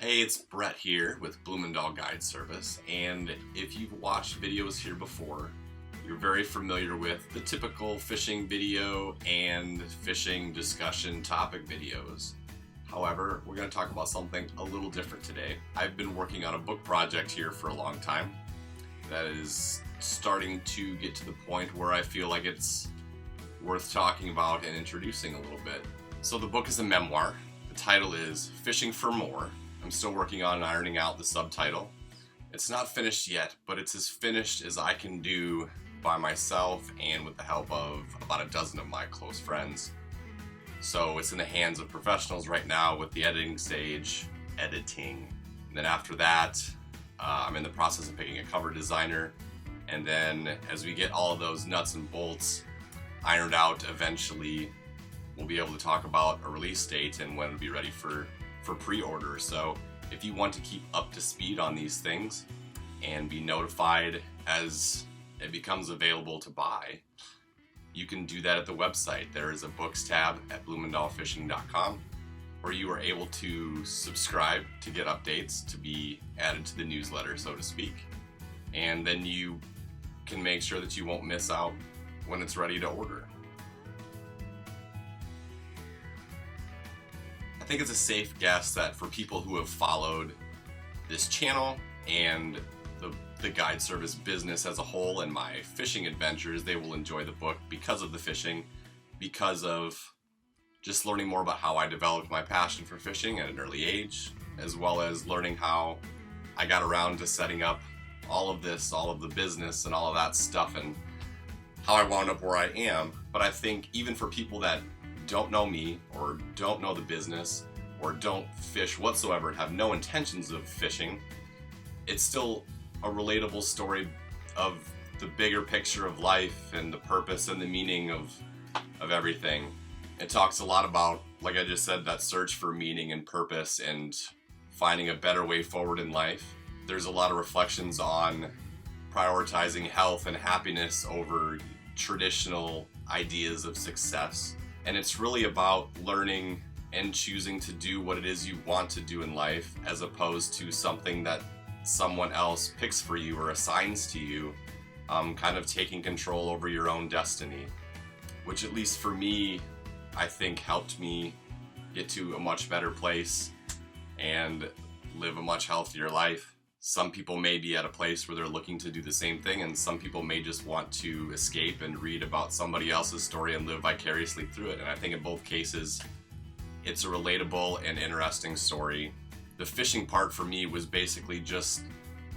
Hey, it's Brett here with Bloemendaal Guide Service, and if you've watched videos here before, you're very familiar with the typical fishing video and fishing discussion topic videos. However, we're going to talk about something a little different today. I've been working on a book project here for a long time that is starting to get to the point where I feel like it's worth talking about and introducing a little bit. So the book is a memoir. The title is Fishing for More. I'm still working on ironing out the subtitle. It's not finished yet, but it's as finished as I can do by myself and with the help of about a dozen of my close friends. So it's in the hands of professionals right now with the editing stage, editing. And then after that, I'm in the process of picking a cover designer. And then as we get all of those nuts and bolts ironed out, eventually we'll be able to talk about a release date and when it'll be ready for pre-order. So if you want to keep up to speed on these things and be notified as it becomes available to buy, you can do that at the website. There is a books tab at bloemendaalfishing.com where you are able to subscribe to get updates, to be added to the newsletter, so to speak. And then you can make sure that you won't miss out when it's ready to order. I think it's a safe guess that for people who have followed this channel and the guide service business as a whole and my fishing adventures, they will enjoy the book because of the fishing, because of just learning more about how I developed my passion for fishing at an early age, as well as learning how I got around to setting up all of this, all of the business and all of that stuff, and how I wound up where I am. But I think even for people that don't know me or don't know the business or don't fish whatsoever and have no intentions of fishing, it's still a relatable story of the bigger picture of life and the purpose and the meaning of everything. It talks a lot about, like I just said, that search for meaning and purpose and finding a better way forward in life. There's a lot of reflections on prioritizing health and happiness over traditional ideas of success. And it's really about learning and choosing to do what it is you want to do in life, as opposed to something that someone else picks for you or assigns to you, kind of taking control over your own destiny, which at least for me, I think helped me get to a much better place and live a much healthier life. Some people may be at a place where they're looking to do the same thing, and some people may just want to escape and read about somebody else's story and live vicariously through it. And I think in both cases, it's a relatable and interesting story. The fishing part for me was basically just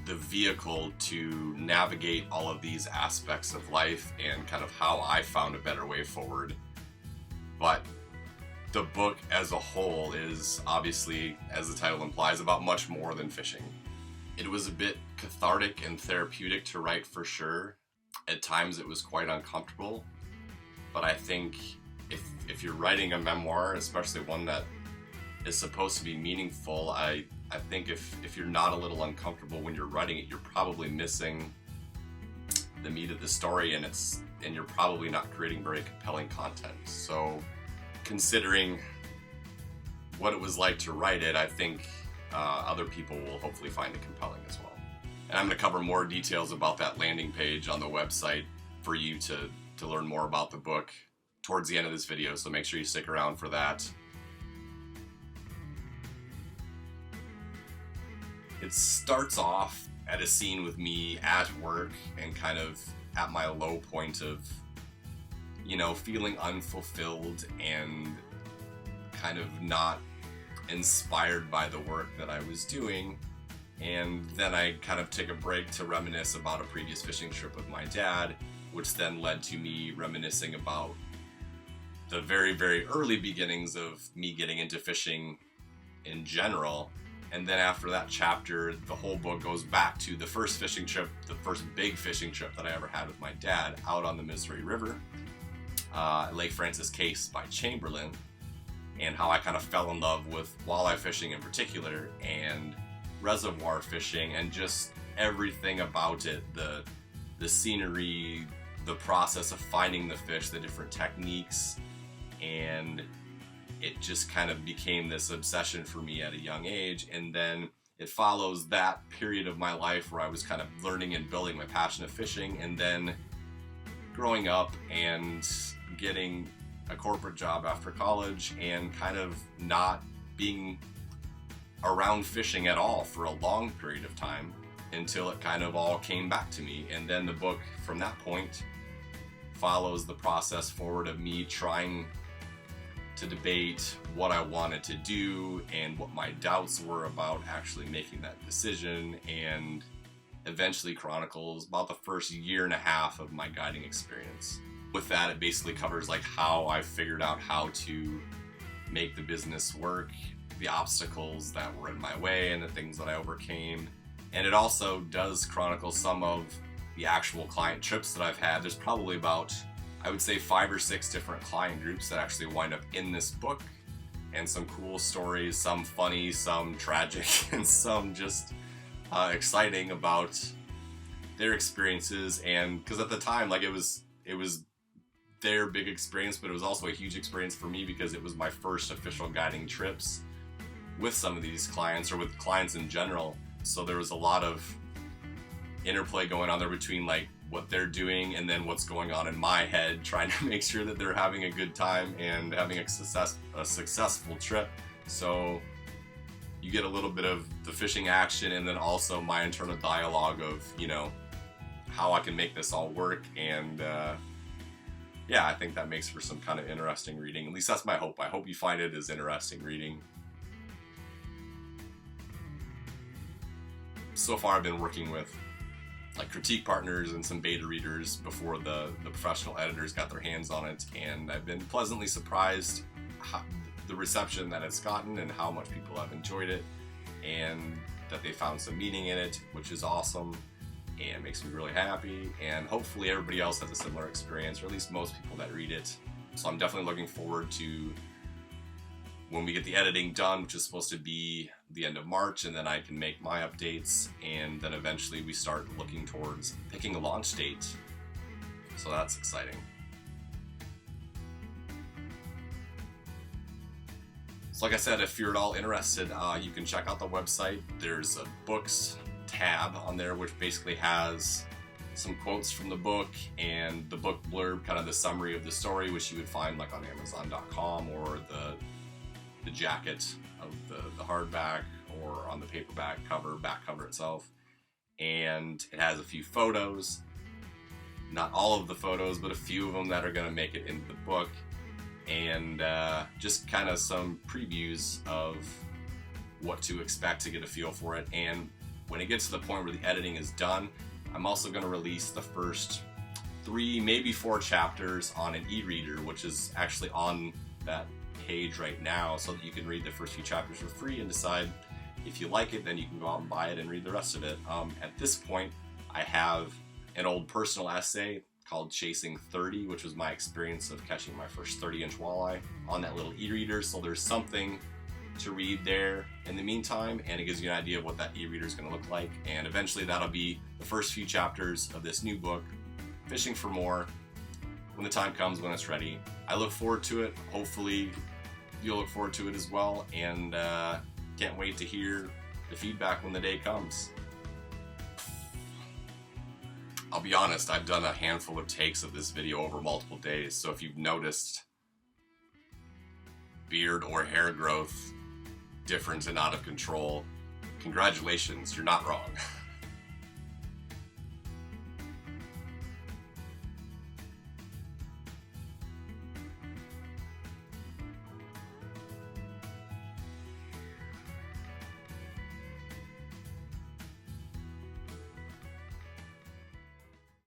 the vehicle to navigate all of these aspects of life and kind of how I found a better way forward. But the book as a whole is obviously, as the title implies, about much more than fishing. It was a bit cathartic and therapeutic to write, for sure. At times it was quite uncomfortable, but I think if you're writing a memoir, especially one that is supposed to be meaningful, I think if you're not a little uncomfortable when you're writing it, you're probably missing the meat of the story, and you're probably not creating very compelling content. So considering what it was like to write it, I think other people will hopefully find it compelling as well. And I'm going to cover more details about that landing page on the website for you to learn more about the book towards the end of this video, so make sure you stick around for that. It starts off at a scene with me at work and kind of at my low point of, feeling unfulfilled and kind of not inspired by the work that I was doing. And then I kind of take a break to reminisce about a previous fishing trip with my dad, which then led to me reminiscing about the very, very early beginnings of me getting into fishing in general. And then after that chapter, the whole book goes back to the first fishing trip, the first big fishing trip that I ever had with my dad out on the Missouri River, Lake Francis Case by Chamberlain, and how I kind of fell in love with walleye fishing in particular and reservoir fishing and just everything about it, the scenery, the process of finding the fish, the different techniques, and it just kind of became this obsession for me at a young age. And then it follows that period of my life where I was kind of learning and building my passion of fishing, and then growing up and getting a corporate job after college and kind of not being around fishing at all for a long period of time until it kind of all came back to me. And then the book from that point follows the process forward of me trying to debate what I wanted to do and what my doubts were about actually making that decision, and eventually chronicles about the first year and a half of my guiding experience. With that, it basically covers like how I figured out how to make the business work, the obstacles that were in my way and the things that I overcame. And it also does chronicle some of the actual client trips that I've had. There's probably about, I would say, 5 or 6 different client groups that actually wind up in this book, and some cool stories, some funny, some tragic, and some just exciting about their experiences. And because at the time, like, it was their big experience, but it was also a huge experience for me because it was my first official guiding trips with some of these clients, or with clients in general. So there was a lot of interplay going on there between like what they're doing and then what's going on in my head, trying to make sure that they're having a good time and having a successful trip. So you get a little bit of the fishing action, and then also my internal dialogue of, you know, how I can make this all work. And yeah, I think that makes for some kind of interesting reading. At least that's my hope. I hope you find it as interesting reading. So far I've been working with like critique partners and some beta readers before the professional editors got their hands on it, and I've been pleasantly surprised the reception that it's gotten and how much people have enjoyed it, and that they found some meaning in it, which is awesome and makes me really happy. And hopefully everybody else has a similar experience, or at least most people that read it. So I'm definitely looking forward to when we get the editing done, which is supposed to be the end of March, and then I can make my updates, and then eventually we start looking towards picking a launch date. So that's exciting. So like I said, if you're at all interested, you can check out the website. There's a books tab on there, which basically has some quotes from the book and the book blurb, kind of the summary of the story, which you would find like on Amazon.com, or the jacket of the hardback, or on the paperback cover, back cover itself. And it has a few photos, not all of the photos, but a few of them that are going to make it into the book, and just kind of some previews of what to expect to get a feel for it. And when it gets to the point where the editing is done, I'm also going to release the first 3, maybe 4 chapters on an e-reader, which is actually on that page right now, so that you can read the first few chapters for free and decide if you like it. Then you can go out and buy it and read the rest of it. At this point, I have an old personal essay called Chasing 30, which was my experience of catching my first 30-inch walleye on that little e-reader. So there's something to read there in the meantime, and it gives you an idea of what that e-reader is going to look like. And eventually that'll be the first few chapters of this new book, Fishing for More, when the time comes, when it's ready. I look forward to it. Hopefully you'll look forward to it as well, and can't wait to hear the feedback when the day comes. I'll be honest, I've done a handful of takes of this video over multiple days, so if you've noticed beard or hair growth different and out of control, congratulations, you're not wrong.